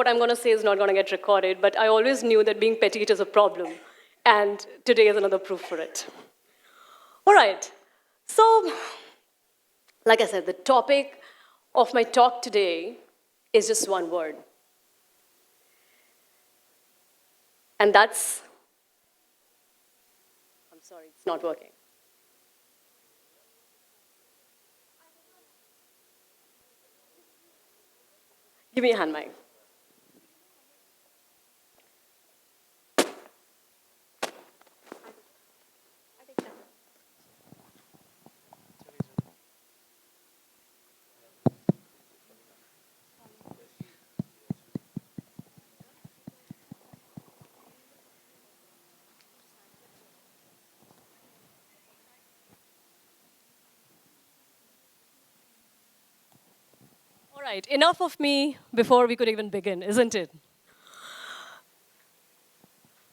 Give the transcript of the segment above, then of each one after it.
what I'm going to say is not going to get recorded, but I always knew that being petite is a problem. And today is another proof for it. All right. So, like I said, the topic of my talk today is just one word. And that's, I'm sorry, it's not working. Give me a hand mic. All right, enough of me before we could even begin, isn't it?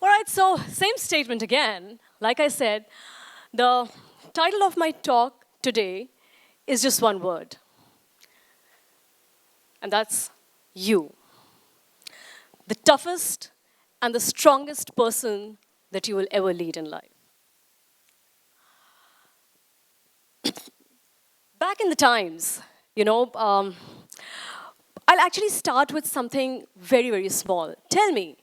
All right, so same statement again. Like I said, the title of my talk today is just one word. And that's you. The toughest and the strongest person that you will ever lead in life. Back in the times, I'll actually start with something very, very small. Tell me,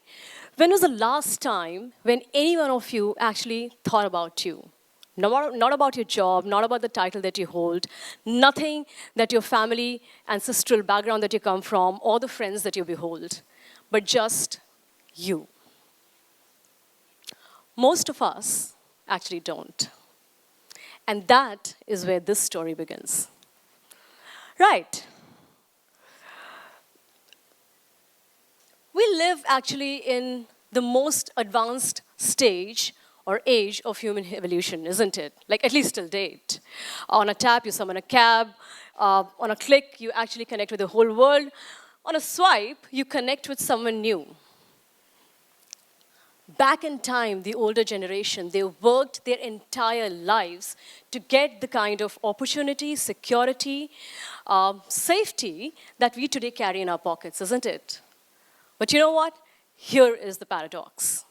when was the last time when any one of you actually thought about you? Not about your job, not about the title that you hold, nothing that your family, ancestral background that you come from, or the friends that you behold, but just you. Most of us actually don't. And that is where this story begins. Right. We live actually in the most advanced stage or age of human evolution, isn't it? Like, at least till date. On a tap, you summon a cab. On a click, you actually connect with the whole world. On a swipe, you connect with someone new. Back in time, the older generation, they worked their entire lives to get the kind of opportunity, security, safety that we today carry in our pockets, isn't it? But you know what? Here is the paradox.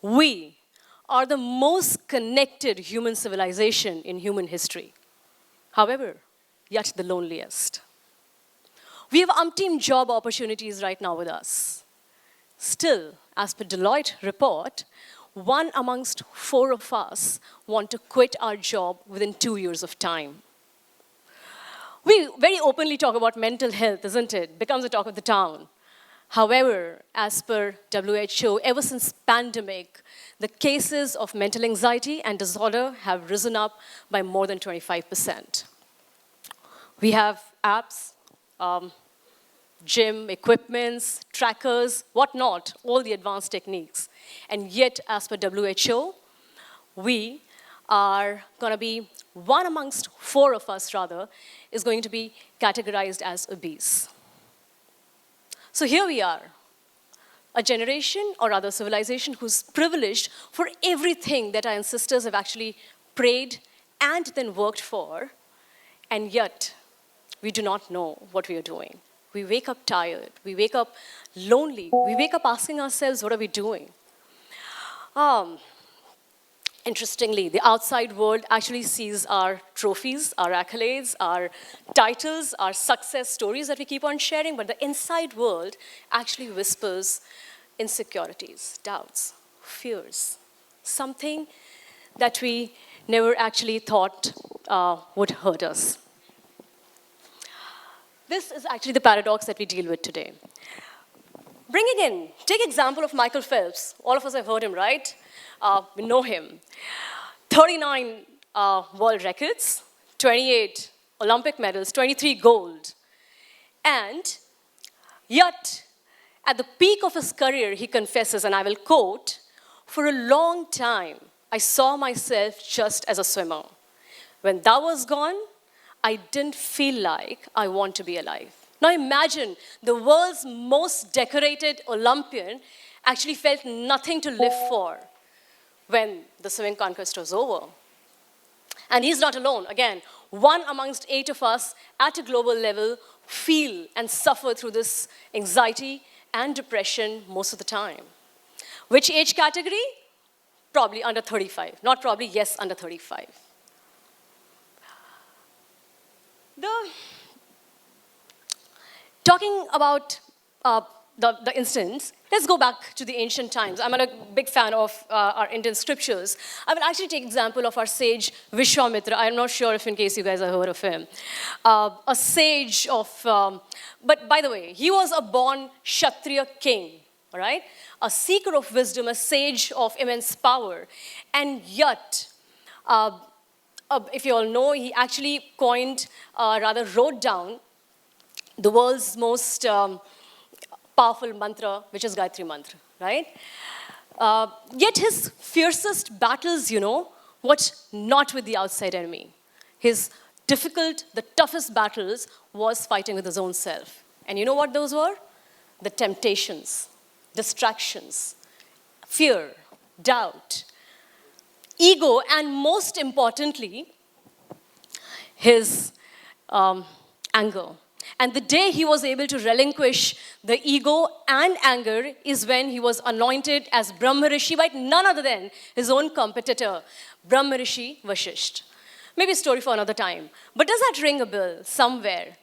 We are the most connected human civilization in human history. However, yet the loneliest. We have umpteen job opportunities right now with us. Still, as per Deloitte report, 1 amongst 4 of us want to quit our job within 2 years of time. We very openly talk about mental health, isn't it? Becomes the talk of the town. However, as per WHO, ever since pandemic, the cases of mental anxiety and disorder have risen up by more than 25%. We have apps, gym equipments, trackers, whatnot, all the advanced techniques. And yet, as per WHO, we are going to be 1 amongst 4 of us, rather, is going to be categorized as obese. So here we are, a generation, or rather civilization, who's privileged for everything that our ancestors have actually prayed and then worked for, and yet we do not know what we are doing. We wake up tired, we wake up lonely, we wake up asking ourselves, what are we doing? Interestingly, the outside world actually sees our trophies, our accolades, our titles, our success stories that we keep on sharing, but the inside world actually whispers insecurities, doubts, fears, something that we never actually thought would hurt us. This is actually the paradox that we deal with today. Bringing in, take example of Michael Phelps. All of us have heard him, right? We know him. 39 world records, 28 Olympic medals, 23 gold. And yet, at the peak of his career, he confesses, and I will quote, "For a long time, I saw myself just as a swimmer. When that was gone, I didn't feel like I want to be alive." Now imagine the world's most decorated Olympian actually felt nothing to live for when the swimming contest was over. And he's not alone. Again, 1 amongst 8 of us at a global level feel and suffer through this anxiety and depression most of the time. Which age category? Probably under 35. Not probably, yes, under 35. Talking about the instance, let's go back to the ancient times. I'm a big fan of our Indian scriptures. I will actually take example of our sage Vishwamitra. I'm not sure if in case you guys have heard of him. A sage of, but by the way, he was a born Kshatriya king, all right? A seeker of wisdom, a sage of immense power. And yet, if you all know, he actually coined, rather wrote down the world's most powerful mantra, which is Gayatri Mantra, right? Yet his fiercest battles, was not with the outside enemy. His difficult, the toughest battles was fighting with his own self. And you know what those were? The temptations, distractions, fear, doubt, ego, and most importantly, his anger. And the day he was able to relinquish the ego and anger is when he was anointed as Brahma Rishi by none other than his own competitor, Brahma Rishi Vashisht. Maybe a story for another time. But does that ring a bell somewhere?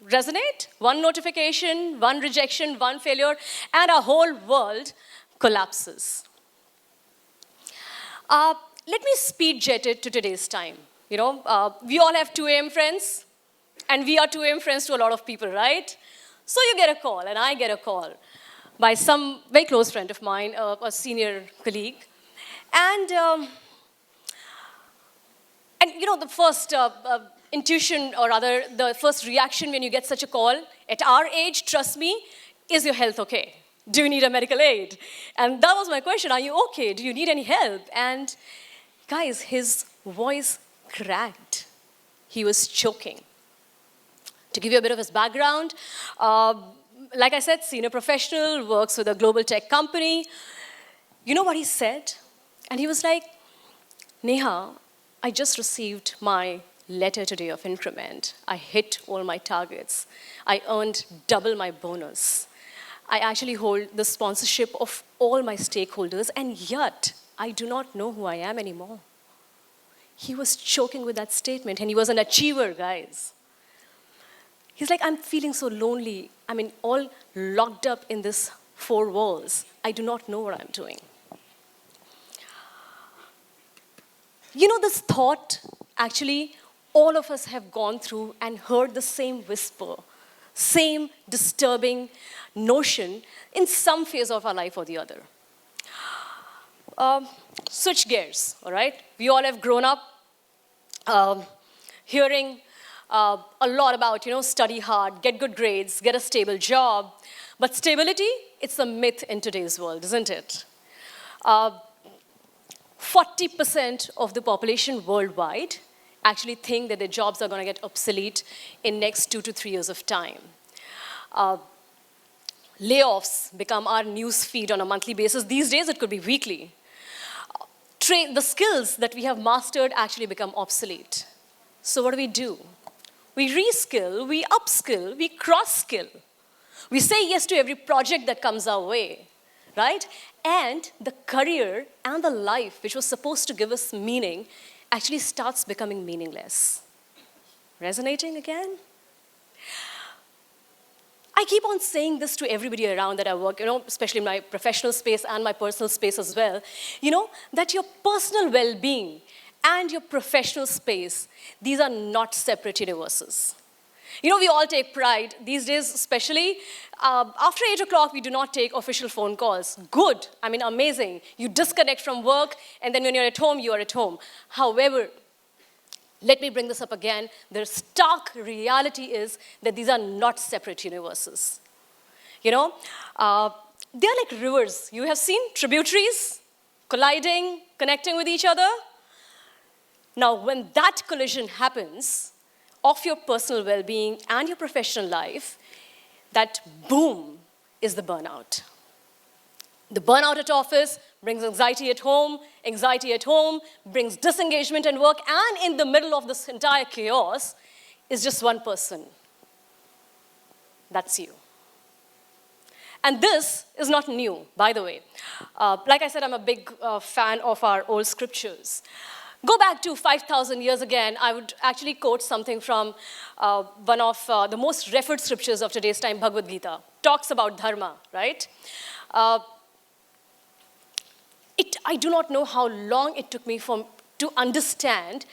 Resonate? One notification, one rejection, one failure, and our whole world collapses. Let me speed jet it to today's time. We all have 2 a.m. friends. And we are 2 a.m. friends to a lot of people, right? So you get a call, and I get a call by some very close friend of mine, a senior colleague. And the first intuition, or rather the first reaction when you get such a call, at our age, trust me, is your health okay? Do you need a medical aid? And that was my question, are you okay? Do you need any help? And guys, his voice cracked. He was choking. To give you a bit of his background, like I said, senior professional, works with a global tech company. You know what he said? And he was like, Neha, I just received my letter today of increment. I hit all my targets. I earned double my bonus. I actually hold the sponsorship of all my stakeholders, and yet I do not know who I am anymore. He was choking with that statement, and he was an achiever, guys. He's like, I'm feeling so lonely. All locked up in this 4 walls. I do not know what I'm doing. This thought, actually, all of us have gone through and heard the same whisper, same disturbing notion in some phase of our life or the other. Switch gears, all right? We all have grown up hearing a lot about, study hard, get good grades, get a stable job. But stability, it's a myth in today's world, isn't it? 40% of the population worldwide actually think that their jobs are going to get obsolete in next 2 to 3 years of time. Layoffs become our news feed on a monthly basis. These days, it could be weekly. The skills that we have mastered actually become obsolete. So what do? We reskill, we upskill, we cross-skill. We say yes to every project that comes our way, right? And the career and the life, which was supposed to give us meaning, actually starts becoming meaningless. Resonating again? I keep on saying this to everybody around that I work, especially in my professional space and my personal space as well, that your personal well-being and your professional space, these are not separate universes. We all take pride these days, especially after 8 o'clock, we do not take official phone calls. Good, amazing. You disconnect from work, and then when you're at home, you are at home. However, let me bring this up again. The stark reality is that these are not separate universes. They're like rivers. You have seen tributaries colliding, connecting with each other. Now, when that collision happens of your personal well-being and your professional life, that boom is the burnout. The burnout at office brings anxiety at home brings disengagement at work, and in the middle of this entire chaos is just one person. That's you. And this is not new, by the way. Like I said, I'm a big fan of our old scriptures. Go back to 5,000 years again, I would actually quote something from one of the most referred scriptures of today's time, Bhagavad Gita. Talks about dharma, right? I do not know how long it took me to understand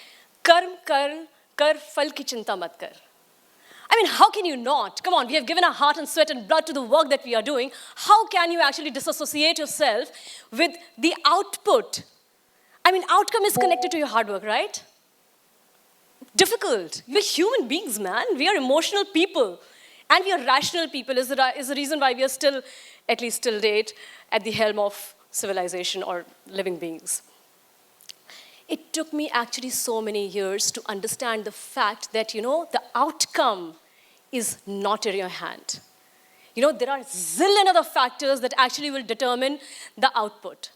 karm kar phal ki chinta mat kar. I mean, how can you not? Come on, we have given our heart and sweat and blood to the work that we are doing. How can you actually disassociate yourself with the output? I mean, outcome is connected to your hard work, right? Difficult. We're human beings, man. We are emotional people. And we are rational people is the reason why we are still, at least till date, at the helm of civilization or living beings. It took me actually so many years to understand the fact that, the outcome is not in your hand. There are zillion other factors that actually will determine the output.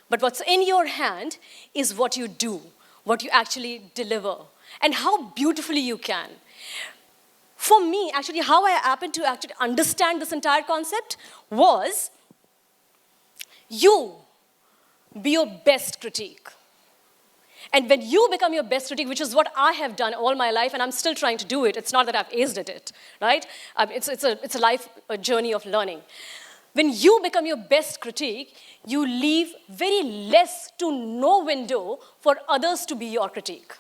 But what's in your hand is what you do, what you actually deliver, and how beautifully you can. For me, actually, how I happened to actually understand this entire concept was you be your best critique. And when you become your best critique, which is what I have done all my life, and I'm still trying to do it, it's not that I've aced at it, right? It's a life journey of learning. When you become your best critique, you leave very less to no window for others to be your critique.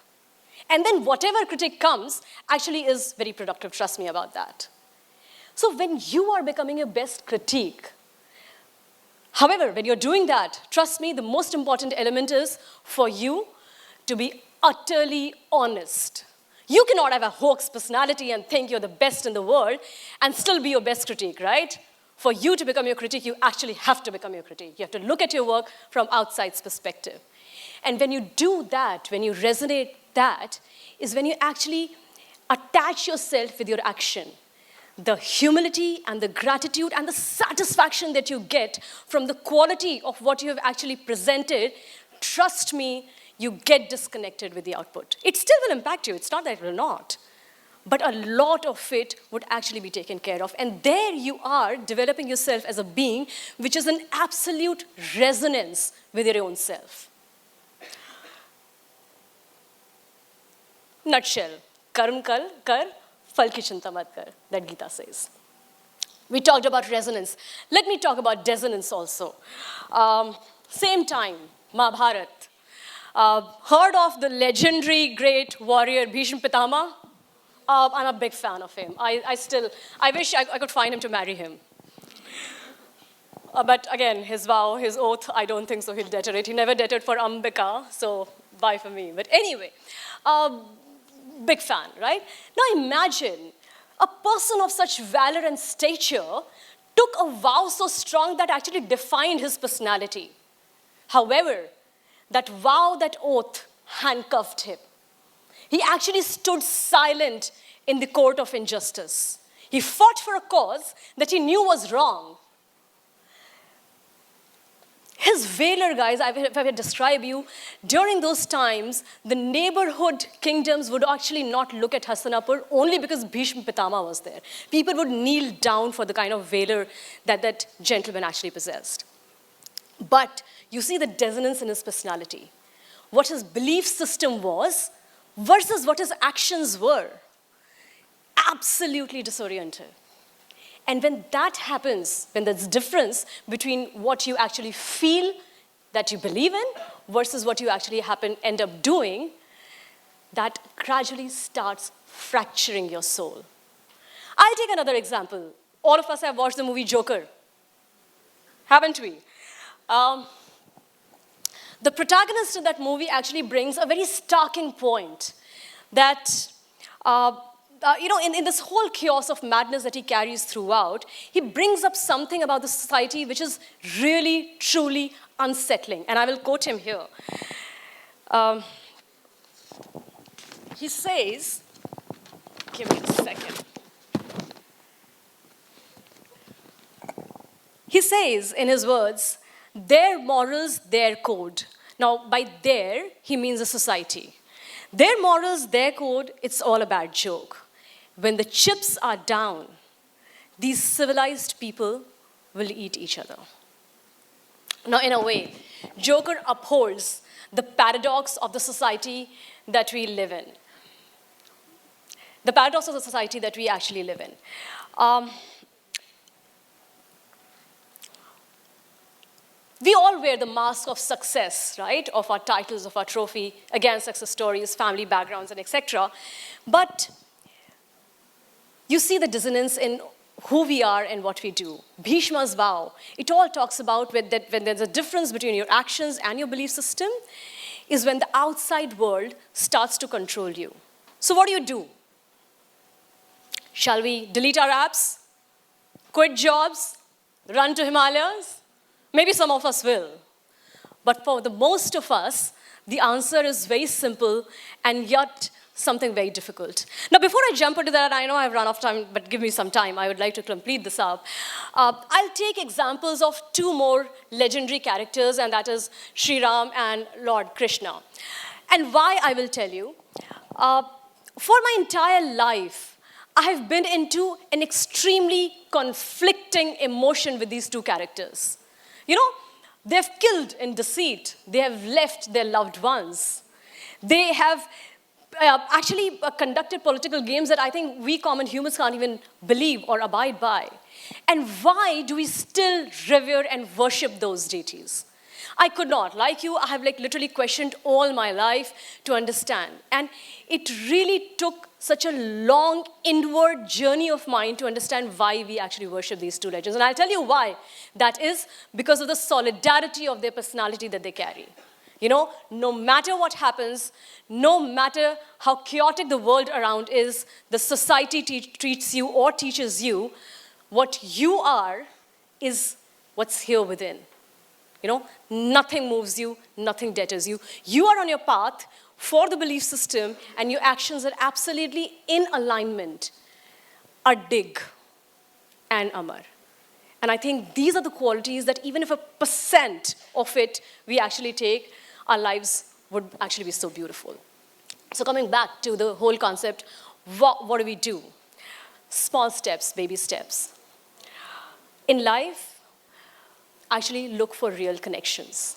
And then whatever critique comes actually is very productive, trust me about that. So when you are becoming your best critique, however, when you're doing that, trust me, the most important element is for you to be utterly honest. You cannot have a hoax personality and think you're the best in the world and still be your best critique, right? For you to become your critique, you actually have to become your critique. You have to look at your work from outside's perspective. And when you do that, when you resonate that, is when you actually attach yourself with your action. The humility and the gratitude and the satisfaction that you get from the quality of what you have actually presented, trust me, you get disconnected with the output. It still will impact you. It's not that it will not. But a lot of it would actually be taken care of. And there you are developing yourself as a being which is in absolute resonance with your own self. Nutshell, karm kar, phal ki chinta mat kar, that Gita says. We talked about resonance. Let me talk about dissonance also. Same time, Mahabharata. Heard of the legendary great warrior Bhishma Pitama? I'm a big fan of him. I wish I could find him to marry him. But again, his vow, his oath, I don't think so he'll deteriorate. He never deterred for Ambika, so bye for me. But anyway, big fan, right? Now imagine a person of such valor and stature took a vow so strong that actually defined his personality. However, that vow, that oath, handcuffed him. He actually stood silent in the court of injustice. He fought for a cause that he knew was wrong. His valor, guys, if I were to describe you, during those times, the neighborhood kingdoms would actually not look at Hastinapur only because Bhishma Pitama was there. People would kneel down for the kind of valor that that gentleman actually possessed. But you see the dissonance in his personality. What his belief system was versus what his actions were. Absolutely disoriented. And when that happens, when there's difference between what you actually feel that you believe in versus what you actually end up doing, that gradually starts fracturing your soul. I'll take another example. All of us have watched the movie Joker, haven't we? The protagonist in that movie actually brings a very starking point that, in this whole chaos of madness that he carries throughout, he brings up something about the society which is really, truly unsettling. And I will quote him here. He says, give me a second. He says in his words, their morals, their code. Now, by their, he means a society. Their morals, their code, it's all a bad joke. When the chips are down, these civilized people will eat each other. Now, in a way, Joker upholds the paradox of the society that we live in. The paradox of the society that we actually live in. We all wear the mask of success, right? Of our titles, of our trophy, again, success stories, family backgrounds, and etc. But you see the dissonance in who we are and what we do. Bhishma's vow, it all talks about when there's a difference between your actions and your belief system, is when the outside world starts to control you. So what do? Shall we delete our apps, quit jobs, run to Himalayas? Maybe some of us will. But for the most of us, the answer is very simple and yet something very difficult. Now, before I jump into that, I know I've run out of time, but give me some time. I would like to complete this up. I'll take examples of two more legendary characters, and that is Sri Ram and Lord Krishna. And why, I will tell you. For my entire life, I have been into an extremely conflicting emotion with these two characters. You know, they've killed in deceit. They have left their loved ones. They have actually conducted political games that I think we common humans can't even believe or abide by. And why do we still revere and worship those deities? I could not. Like you, I have literally questioned all my life to understand. And it really took such a long inward journey of mine to understand why we actually worship these two legends. And I'll tell you why. That is because of the solidarity of their personality that they carry. You know, no matter what happens, no matter how chaotic the world around is, the society treats you or teaches you, what you are is what's here within. You know, nothing moves you, nothing deterrs you. You are on your path for the belief system, and your actions are absolutely in alignment, are dig and amar. And I think these are the qualities that even if 1% of it we actually take, our lives would actually be so beautiful. So coming back to the whole concept, what do we do? Small steps, baby steps. In life, actually look for real connections.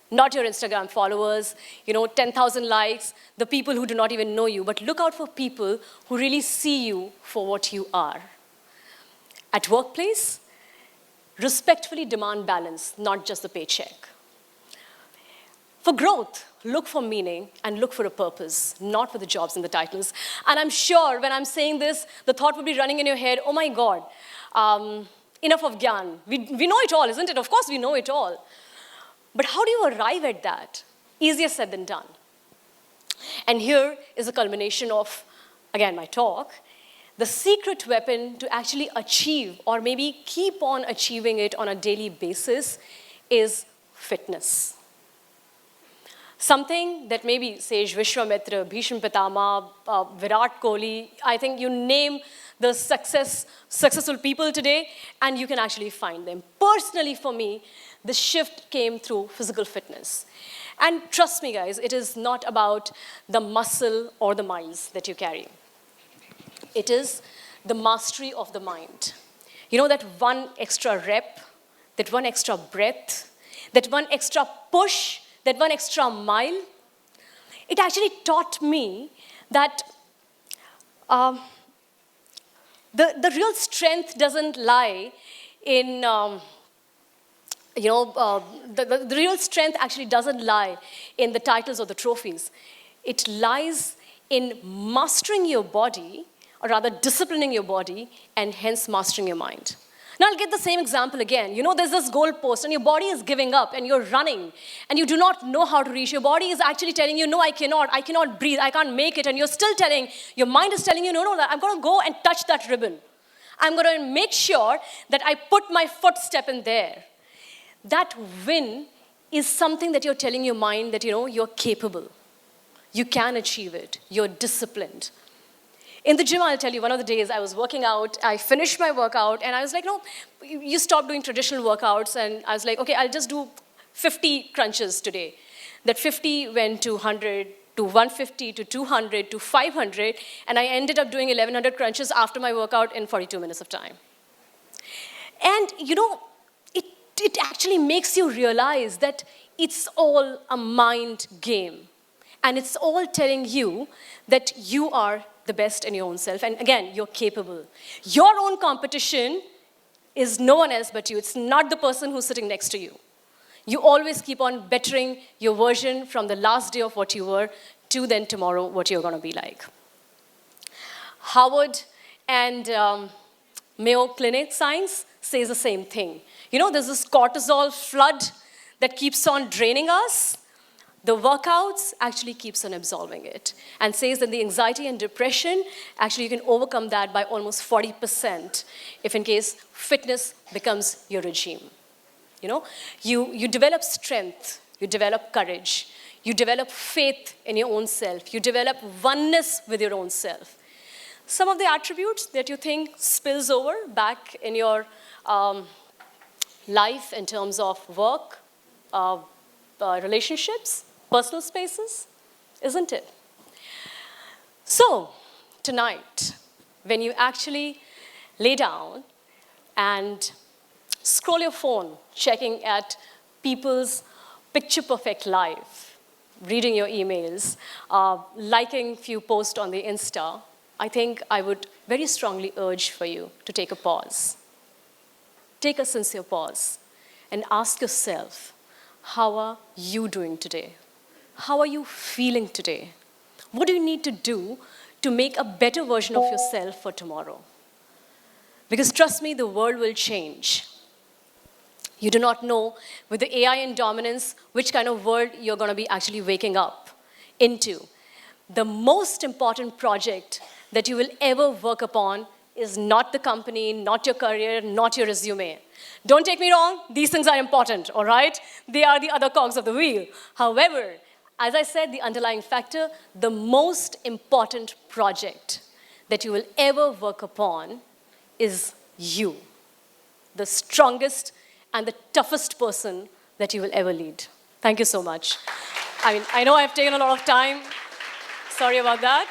Not your Instagram followers, 10,000 likes, the people who do not even know you, but look out for people who really see you for what you are. At workplace, respectfully demand balance, not just the paycheck. For growth, look for meaning and look for a purpose, not for the jobs and the titles. And I'm sure when I'm saying this, the thought will be running in your head, oh my God, enough of Gyan. We know it all, isn't it? Of course we know it all. But how do you arrive at that? Easier said than done. And here is a culmination of, again, my talk. The secret weapon to actually achieve, or maybe keep on achieving it on a daily basis, is fitness. Something that maybe Sage Vishwamitra, Bhishma Pitama, Virat Kohli, I think you name the successful people today, and you can actually find them. Personally, for me, the shift came through physical fitness. And trust me, guys, it is not about the muscle or the miles that you carry. It is the mastery of the mind. You know, that one extra rep, that one extra breath, that one extra push, that one extra mile, it actually taught me that the real strength doesn't lie in, the real strength actually doesn't lie in the titles or the trophies. It lies in mastering your body, or rather disciplining your body, and hence mastering your mind. Now I'll get the same example again. You know, there's this goal post and your body is giving up and you're running and you do not know how to reach. Your body is actually telling you, no, I cannot breathe, I can't make it. And you're still your mind is telling you, no, I'm going to go and touch that ribbon. I'm going to make sure that I put my footstep in there. That win is something that you're telling your mind that, you're capable. You can achieve it. You're disciplined. In the gym, I'll tell you, one of the days I was working out, I finished my workout, and I was like, no, you stop doing traditional workouts. And I was like, okay, I'll just do 50 crunches today. That 50 went to 100, to 150, to 200, to 500, and I ended up doing 1,100 crunches after my workout in 42 minutes of time. And it actually makes you realize that it's all a mind game. And it's all telling you that you are the best in your own self. And again, you're capable. Your own competition is no one else but you. It's not the person who's sitting next to you. You always keep on bettering your version from the last day of what you were to then tomorrow what you're going to be like. Harvard and Mayo Clinic Science says the same thing. There's this cortisol flood that keeps on draining us. The workouts actually keeps on absolving it, and says that the anxiety and depression, actually you can overcome that by almost 40% if in case fitness becomes your regime. You develop strength, you develop courage, you develop faith in your own self, you develop oneness with your own self. Some of the attributes that you think spills over back in your life in terms of work, relationships, personal spaces, isn't it? So, tonight, when you actually lay down and scroll your phone, checking at people's picture-perfect life, reading your emails, liking few posts on the Insta, I think I would very strongly urge for you to take a pause. Take a sincere pause and ask yourself, how are you doing today? How are you feeling today? What do you need to do to make a better version of yourself for tomorrow? Because trust me, the world will change. You do not know with the AI and dominance which kind of world you're going to be actually waking up into. The most important project that you will ever work upon is not the company, not your career, not your resume. Don't take me wrong, these things are important, all right? They are the other cogs of the wheel. However, as I said, the underlying factor, the most important project that you will ever work upon is you, the strongest and the toughest person that you will ever lead. Thank you so much. I know I've taken a lot of time. Sorry about that.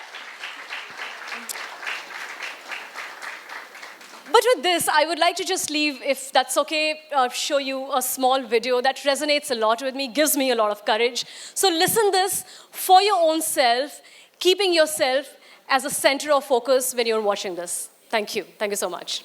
But with this, I would like to just leave, if that's okay, show you a small video that resonates a lot with me, gives me a lot of courage. So listen this for your own self, keeping yourself as a center of focus when you're watching this. Thank you. Thank you so much.